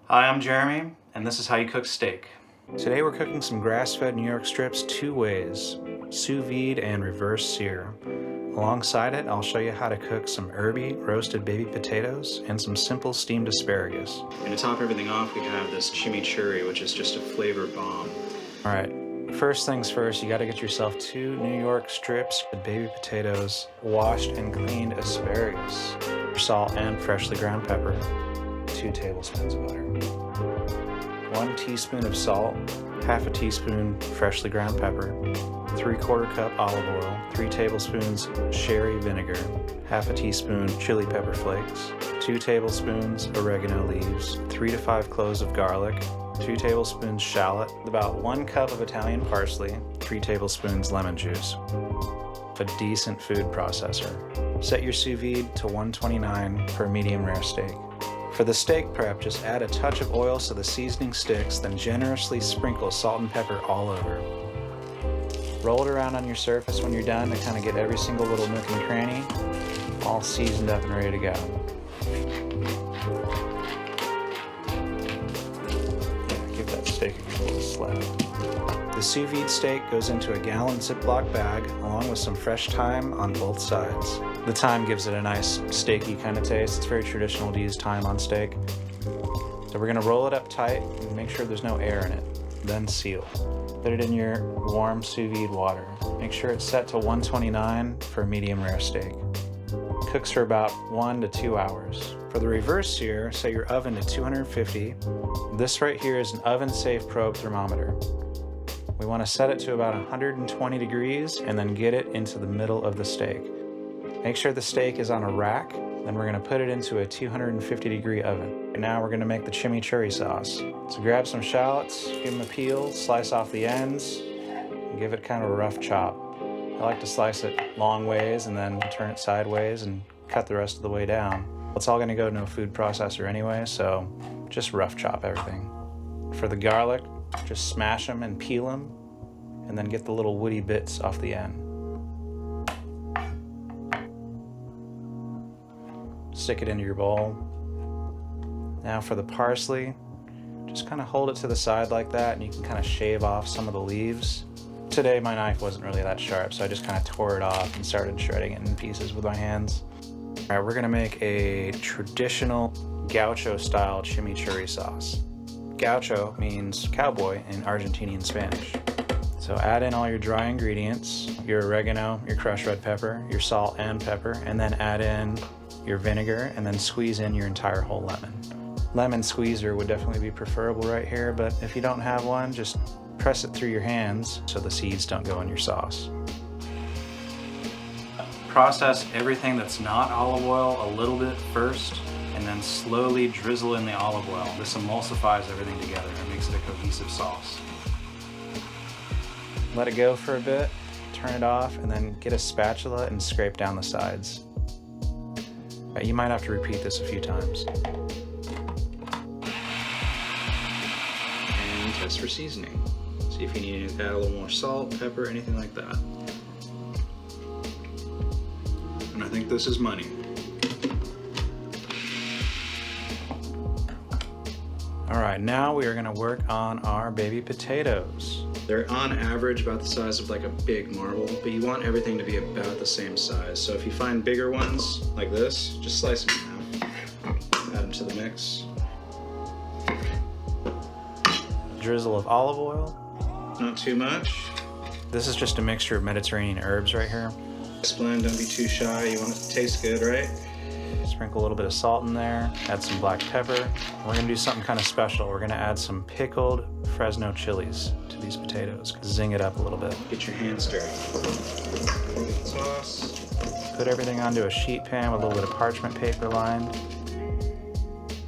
Hi, I'm Jeremy, and this is how you cook steak. Today we're cooking some grass-fed New York strips two ways, sous vide and reverse sear. Alongside it, I'll show you how to cook some herby roasted baby potatoes and some simple steamed asparagus. And to top everything off, we have this chimichurri, which is just a flavor bomb. All right, first things first, you gotta get yourself 2 New York strips of baby potatoes, washed and cleaned asparagus, salt and freshly ground pepper, 2 tablespoons of butter, 1 teaspoon of salt, half a teaspoon freshly ground pepper, 3/4 cup olive oil, 3 tablespoons sherry vinegar, half a teaspoon chili pepper flakes, 2 tablespoons oregano leaves, 3 to 5 cloves of garlic, 2 tablespoons shallot, about 1 cup of Italian parsley, 3 tablespoons lemon juice. A decent food processor. Set your sous vide to 129 for a medium rare steak. For the steak prep, just add a touch of oil so the seasoning sticks, then generously sprinkle salt and pepper all over. Roll it around on your surface when you're done to kind of get every single little nook and cranny all seasoned up and ready to go. Yeah, give that steak a little slap. The sous vide steak goes into a gallon Ziploc bag along with some fresh thyme on both sides. The thyme gives it a nice steaky kind of taste. It's very traditional to use thyme on steak. So we're gonna roll it up tight and make sure there's no air in it, then seal. Put it in your warm sous vide water. Make sure it's set to 129 for a medium rare steak. Cooks for about 1 to 2 hours. For the reverse sear, set your oven to 250. This right here is an oven-safe probe thermometer. We want to set it to about 120 degrees and then get it into the middle of the steak. Make sure the steak is on a rack, then we're going to put it into a 250 degree oven. And now we're going to make the chimichurri sauce. So grab some shallots, give them a peel, slice off the ends, and give it kind of a rough chop. I like to slice it long ways and then turn it sideways and cut the rest of the way down. It's all going to go to a food processor anyway, so just rough chop everything. For the garlic, just smash them and peel them, and then get the little woody bits off the end. Stick it into your bowl. Now for the parsley, just kind of hold it to the side like that, and you can kind of shave off some of the leaves. Today my knife wasn't really that sharp, so I just kind of tore it off and started shredding it in pieces with my hands. All right, we're gonna make a traditional Gaucho style chimichurri sauce. Gaucho means cowboy in Argentinian Spanish. So add in all your dry ingredients, your oregano, your crushed red pepper, your salt and pepper, and then add in your vinegar, and then squeeze in your entire whole lemon. Lemon squeezer would definitely be preferable right here, but if you don't have one, just press it through your hands so the seeds don't go in your sauce. Process everything that's not olive oil a little bit first, and then slowly drizzle in the olive oil. This emulsifies everything together and makes it a cohesive sauce. Let it go for a bit, turn it off, and then get a spatula and scrape down the sides. You might have to repeat this a few times. And test for seasoning. See if you need to add a little more salt, pepper, anything like that. And I think this is money. All right, now we are gonna work on our baby potatoes. They're on average about the size of like a big marble, but you want everything to be about the same size. So if you find bigger ones like this, just slice them in half. Add them to the mix. A drizzle of olive oil. Not too much. This is just a mixture of Mediterranean herbs right here. This blend, don't be too shy. You want it to taste good, right? Sprinkle a little bit of salt in there, add some black pepper. We're gonna do something kind of special. We're gonna add some pickled Fresno chilies to these potatoes. Zing it up a little bit. Get your hands dirty. Sauce. Put everything onto a sheet pan with a little bit of parchment paper lined.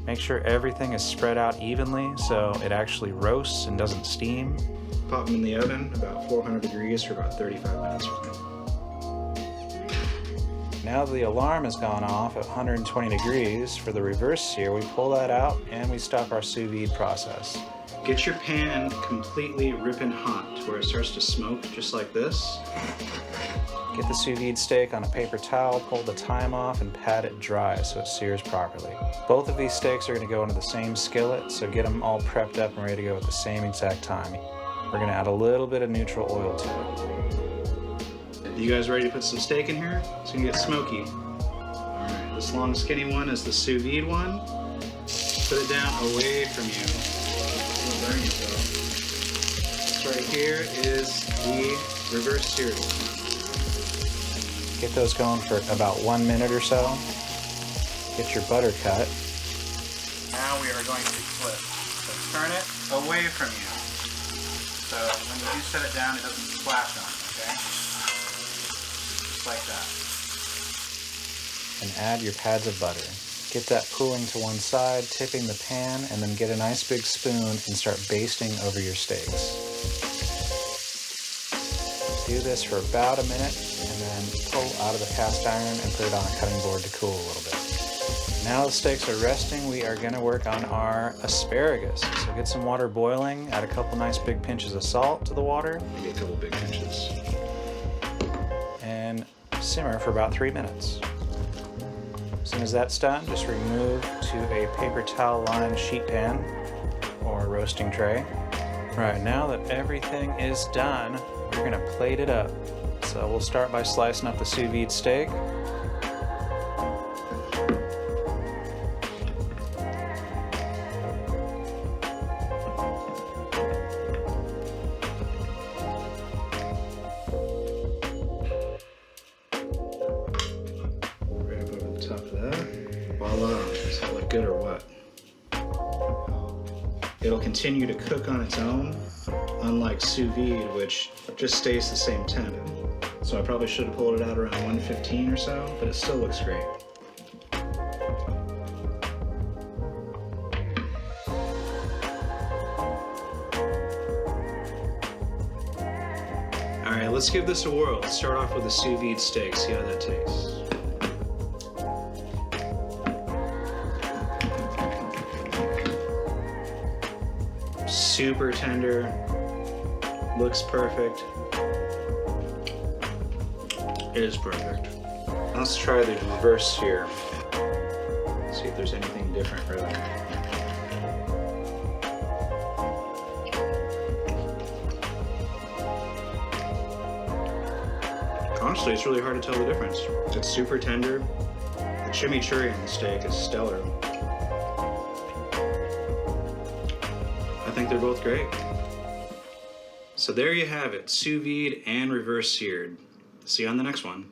Make sure everything is spread out evenly so it actually roasts and doesn't steam. Pop them in the oven, about 400 degrees for about 35 minutes. Now the alarm has gone off at 120 degrees for the reverse sear, we pull that out and we stop our sous vide process. Get your pan completely ripping hot to where it starts to smoke just like this. Get the sous vide steak on a paper towel, pull the thyme off, and pat it dry so it sears properly. Both of these steaks are going to go into the same skillet, so get them all prepped up and ready to go at the same exact time. We're going to add a little bit of neutral oil to it. You guys ready to put some steak in here? It's going to get smoky. Alright, this long skinny one is the sous vide one. Put it down away from you. Don't burn yourself. This right here is the reverse seared one. Get those going for about 1 minute or so. Get your butter cut. Now we are going to flip. So turn it away from you. So when you do set it down, it doesn't splash on you, okay? Just like that. And add your pads of butter. Get that pooling to one side, tipping the pan, and then get a nice big spoon and start basting over your steaks. Do this for about a minute and then pull out of the cast iron and put it on a cutting board to cool a little bit. Now the steaks are resting, we are going to work on our asparagus. So get some water boiling, add a couple nice big pinches of salt to the water. Maybe a couple big pinches. And simmer for about 3 minutes. As soon as that's done, just remove to a paper towel lined sheet pan or roasting tray. Right, now that everything is done, we're going to plate it up. So we'll start by slicing up the sous vide steak. Right up over the top of that. Voila. Does that look good or what? It'll continue to cook on its own, unlike sous vide, which just stays the same temp. So I probably should have pulled it out around 115 or so, but it still looks great. All right, let's give this a whirl. Let's start off with the sous vide steak, see how that tastes. Super tender, looks perfect. It is perfect. Let's try the reverse here. See if there's anything different really. Honestly, it's really hard to tell the difference. It's super tender. The chimichurri on the steak is stellar. I think they're both great. So there you have it, sous vide and reverse seared. See you on the next one.